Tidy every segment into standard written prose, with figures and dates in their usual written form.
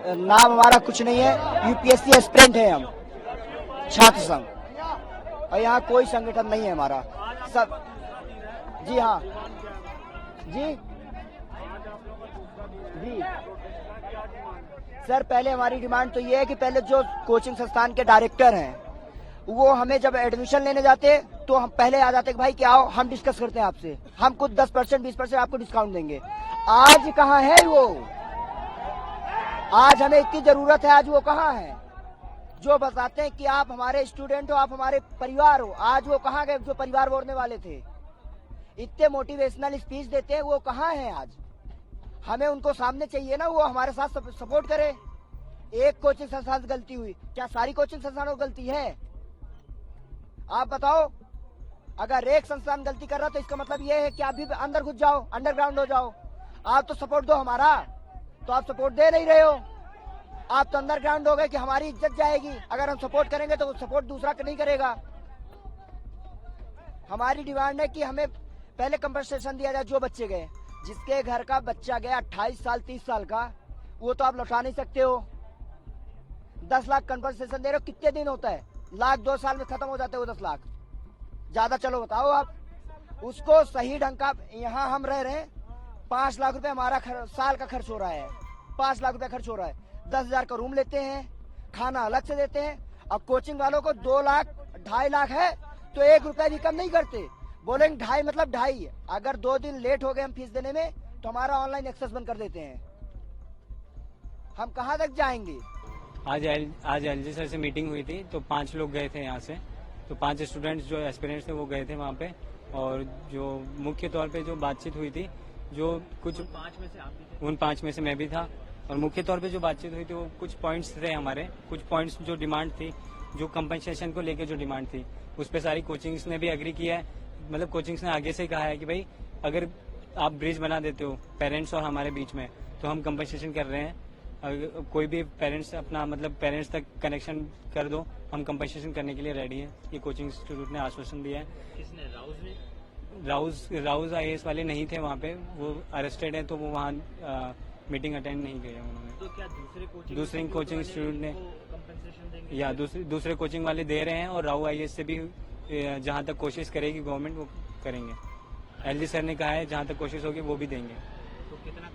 नाम हमारा कुछ नहीं है, यूपीएससी एस्पिरेंट है हम, छात्र संघ, और यहाँ कोई संगठन नहीं है हमारा सब। जी हाँ, जी जी सर, पहले हमारी डिमांड तो ये है कि पहले जो कोचिंग संस्थान के डायरेक्टर हैं वो हमें जब एडमिशन लेने जाते तो हम पहले आ जाते कि भाई क्या आओ हम डिस्कस करते हैं आपसे, हम कुछ 10% 20% आपको डिस्काउंट देंगे। आज कहाँ है वो? आज हमें इतनी जरूरत है, आज वो कहाँ है जो बताते हैं कि आप हमारे स्टूडेंट हो, आप हमारे परिवार हो? आज वो कहाँ गए जो परिवार बोलने वाले थे? इतने मोटिवेशनल स्पीच देते हैं, वो कहाँ है आज? हमें उनको सामने चाहिए ना, वो हमारे साथ सपोर्ट करे। एक कोचिंग संस्थान से गलती हुई, क्या सारी कोचिंग संस्थानों को गलती है? आप बताओ, अगर एक संस्थान गलती कर रहा तो इसका मतलब ये है कि आप भी अंदर घुस जाओ, अंडरग्राउंड हो जाओ। आप तो सपोर्ट दो हमारा, तो आप सपोर्ट दे नहीं रहे हो। आप तो अंडरग्राउंड हो गए कि हमारी इज्जत जाएगी, अगर हम सपोर्ट करेंगे तो सपोर्ट दूसरा नहीं करेगा। हमारी डिमांड है कि हमें पहले कंपनसेशन दिया जाए। जो बच्चे गए, जिसके घर का बच्चा गया 28 साल 30 साल का, वो तो आप लौटा नहीं सकते हो। 10 लाख कंपनसेशन दे रहे हो, कितने दिन होता है? लाख 2 साल में खत्म हो जाते हो 10 लाख, ज्यादा चलो बताओ आप। उसको सही ढंग का, यहाँ हम रह रहे हैं 5 लाख रुपए हमारा साल का खर्च हो रहा है, 5 लाख रुपए खर्च हो रहा है। 10,000 का रूम लेते हैं, खाना अलग से देते हैं। अब कोचिंग वालों को 2 लाख 2.5 लाख है तो 1 रुपया भी कम नहीं करते, बोलेंगे 2.5 मतलब 2.5। अगर 2 दिन लेट हो गए हम फीस देने में तो हमारा ऑनलाइन एक्सेस बंद कर देते हैं। हम कहाँ तक जाएंगे? आज एलजी सर से मीटिंग हुई थी तो 5 लोग गए थे यहाँ से, तो 5 स्टूडेंट्स जो एस्पिरेंट्स थे वो गए थे वहाँ पे। और जो मुख्य तौर पे जो बातचीत हुई थी, जो कुछ 5 में से आप भी थे, उन 5 में से मैं भी था। और मुख्य तौर पे जो बातचीत हुई थी वो कुछ पॉइंट्स थे हमारे, कुछ पॉइंट्स जो डिमांड थी, जो कंपनसेशन को लेकर जो डिमांड थी, उस पर सारी कोचिंग्स ने भी एग्री किया है। मतलब कोचिंग्स ने आगे से कहा है कि भाई अगर आप ब्रिज बना देते हो पेरेंट्स और हमारे बीच में तो हम कंपनसेशन कर रहे हैं। अगर कोई भी पेरेंट्स अपना मतलब पेरेंट्स तक कनेक्शन कर दो, हम कंपनसेशन करने के लिए रेडी हैं। ये कोचिंग इंस्टीट्यूट ने आश्वासन दिया है। किसने? राउज ने? राउज IAS वाले नहीं थे वहाँ पे, वो अरेस्टेड है तो वो वहाँ मीटिंग अटेंड नहीं किया उन्होंने। तो क्या दूसरे कोचिंग इंस्टीट्यूट ने कंपनसेशन देंगे या दूसरे कोचिंग वाले दे रहे हैं, और राउ IAS से भी जहाँ तक कोशिश करेगी गवर्नमेंट वो करेंगे। एलजी सर ने कहा है जहाँ तक कोशिश होगी वो भी देंगे। तो कितना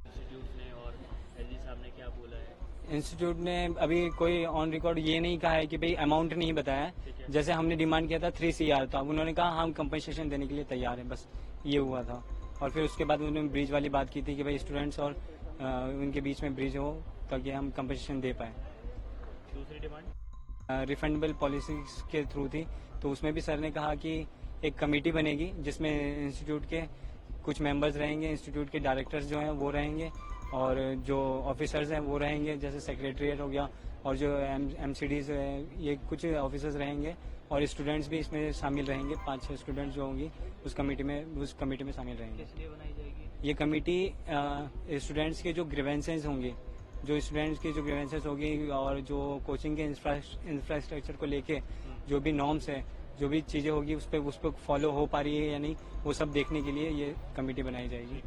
इंस्टीट्यूट ने और एलजी साहब ने क्या बोला है? इंस्टीट्यूट ने अभी कोई ऑन रिकॉर्ड ये नहीं कहा है कि भाई अमाउंट नहीं बताया है। जैसे हमने डिमांड किया था 3 CR था, उन्होंने कहा हम कंपनसेशन देने के लिए तैयार हैं, बस ये हुआ था। और फिर उसके बाद उन्होंने ब्रिज वाली बात की थी कि भाई स्टूडेंट्स और उनके बीच में ब्रिज हो ताकि हम कंपनसेशन दे पाए। दूसरी डिमांड रिफंडेबल पॉलिसी के थ्रू थी, तो उसमें भी सर ने कहा कि एक कमेटी बनेगी जिसमें इंस्टीट्यूट के कुछ मेंबर्स रहेंगे, इंस्टीट्यूट के डायरेक्टर्स जो हैं वो रहेंगे, और जो ऑफिसर्स हैं वो रहेंगे, जैसे सेक्रेटरीट हो गया, और जो MCDs है ये कुछ ऑफिसर्स रहेंगे, और स्टूडेंट्स भी इसमें शामिल रहेंगे। 5-6 स्टूडेंट्स जो होंगी उस कमेटी में शामिल रहेंगे। किस लिए बनाई जाएगी ये कमेटी? स्टूडेंट्स के जो ग्रीवेंसेस होंगे, जो स्टूडेंट्स की जो ग्रीवेंसेस होगी, और जो कोचिंग के इंफ्रास्ट्रक्चर को लेके जो भी नॉर्म्स है, जो भी चीज़ें होगी उस पर फॉलो हो पा रही है या नहीं, वो सब देखने के लिए ये कमेटी बनाई जाएगी।